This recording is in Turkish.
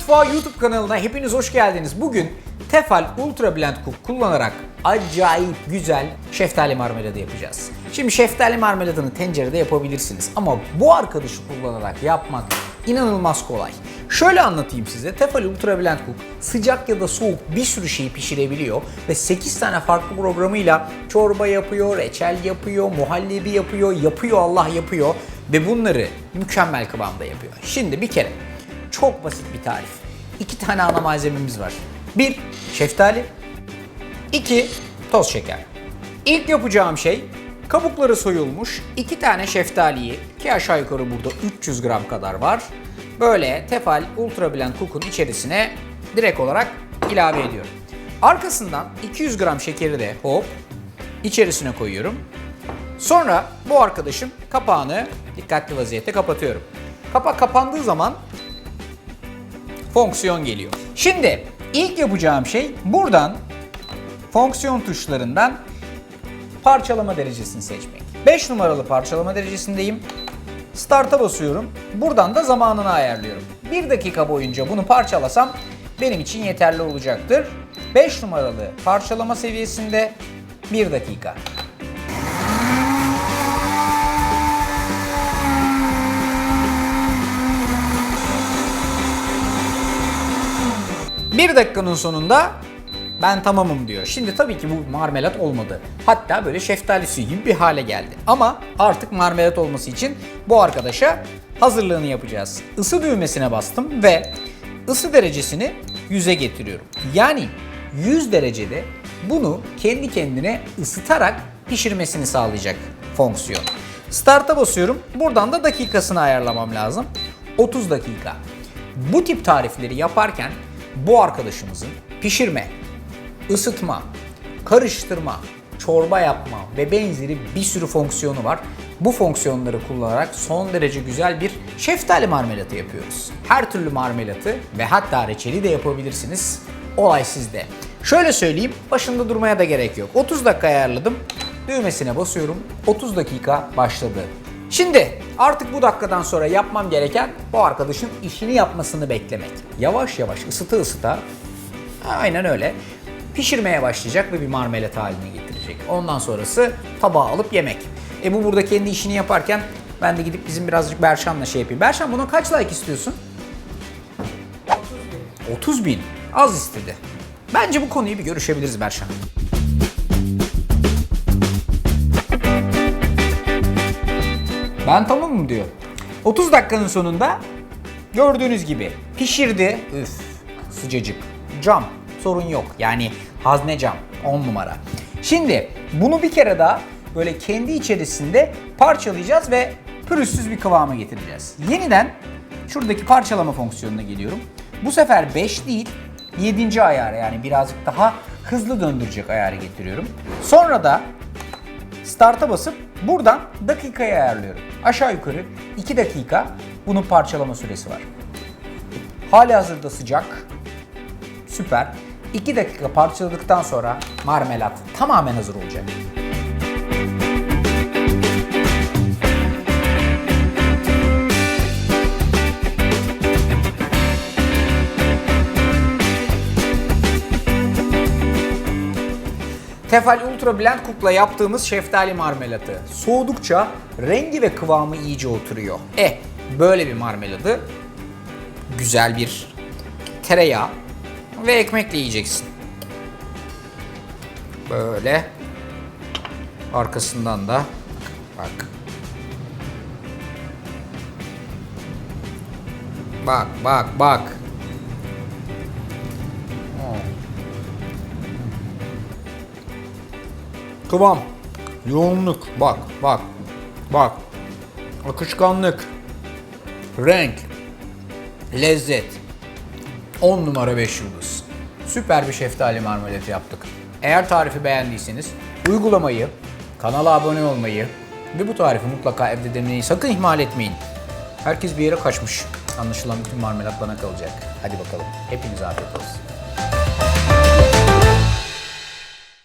Mutfağı YouTube kanalına hepiniz hoş geldiniz. Bugün Tefal Ultra Blend Cook kullanarak acayip güzel şeftali marmeladı yapacağız. Şimdi şeftali marmeladını tencerede yapabilirsiniz ama bu arkadaşı kullanarak yapmak inanılmaz kolay. Şöyle anlatayım size. Tefal Ultra Blend Cook sıcak ya da soğuk bir sürü şeyi pişirebiliyor ve 8 tane farklı programıyla çorba yapıyor, reçel yapıyor, muhallebi yapıyor, Allah yapıyor ve bunları mükemmel kıvamda yapıyor. Şimdi bir kere çok basit bir tarif. 2 tane ana malzememiz var. 1. Şeftali. 2. Toz şeker. İlk yapacağım şey kabukları soyulmuş 2 tane şeftaliyi ki aşağı yukarı burada 300 gram kadar var. Böyle Tefal Ultra Blend Cook'un içerisine direkt olarak ilave ediyorum. Arkasından 200 gram şekeri de hop içerisine koyuyorum. Sonra bu arkadaşın kapağını dikkatli vaziyette kapatıyorum. Kapak kapandığı zaman fonksiyon geliyor. Şimdi ilk yapacağım şey buradan fonksiyon tuşlarından parçalama derecesini seçmek. 5 numaralı parçalama derecesindeyim. Start'a basıyorum. Buradan da zamanını ayarlıyorum. 1 dakika boyunca bunu parçalasam benim için yeterli olacaktır. 5 numaralı parçalama seviyesinde 1 dakika. Bir dakikanın sonunda ben tamamım diyor. Şimdi tabii ki bu marmelat olmadı. Hatta böyle şeftali suyu gibi bir hale geldi. Ama artık marmelat olması için bu arkadaşa hazırlığını yapacağız. Isı düğmesine bastım ve ısı derecesini 100'e getiriyorum. Yani 100 derecede bunu kendi kendine ısıtarak pişirmesini sağlayacak fonksiyon. Start'a basıyorum. Buradan da dakikasını ayarlamam lazım. 30 dakika. Bu tip tarifleri yaparken bu arkadaşımızın pişirme, ısıtma, karıştırma, çorba yapma ve benzeri bir sürü fonksiyonu var. Bu fonksiyonları kullanarak son derece güzel bir şeftali marmelatı yapıyoruz. Her türlü marmelatı ve hatta reçeli de yapabilirsiniz. Olay sizde. Şöyle söyleyeyim, başında durmaya da gerek yok. 30 dakika ayarladım. Düğmesine basıyorum. 30 dakika başladı. Şimdi artık bu dakikadan sonra yapmam gereken bu arkadaşın işini yapmasını beklemek. Yavaş yavaş ısıta aynen öyle pişirmeye başlayacak ve bir marmelat haline getirecek. Ondan sonrası tabağa alıp yemek. Bu burada kendi işini yaparken ben de gidip bizim birazcık Berşan'la şey yapayım. Berşan buna kaç like istiyorsun? 30 bin. Az istedi. Bence bu konuyu bir görüşebiliriz Berşan. Ben tamamım diyor. 30 dakikanın sonunda gördüğünüz gibi pişirdi. Üf, sıcacık. Cam, sorun yok. Yani hazne cam, 10 numara. Şimdi bunu bir kere daha böyle kendi içerisinde parçalayacağız ve pürüzsüz bir kıvama getireceğiz. Yeniden şuradaki parçalama fonksiyonuna geliyorum. Bu sefer 5 değil, 7. ayarı yani birazcık daha hızlı döndürecek ayarı getiriyorum. Sonra da Start'a basıp buradan dakikayı ayarlıyorum. Aşağı yukarı 2 dakika bunun parçalama süresi var. Halihazırda sıcak. Süper. 2 dakika parçaladıktan sonra marmelat tamamen hazır olacak. Tefal Ultra Blend Cook'la yaptığımız şeftali marmelatı soğudukça rengi ve kıvamı iyice oturuyor. Böyle bir marmeladı güzel bir tereyağı ve ekmekle yiyeceksin. Böyle arkasından da bak. Bak. Kıvam, yoğunluk, bak, akışkanlık, renk, lezzet, 10 numara 5 yıldız. Süper bir şeftali marmelatı yaptık. Eğer tarifi beğendiyseniz uygulamayı, kanala abone olmayı ve bu tarifi mutlaka evde denemeyi sakın ihmal etmeyin. Herkes bir yere kaçmış. Anlaşılan bütün marmelat bana kalacak. Hadi bakalım. Hepinize afiyet olsun.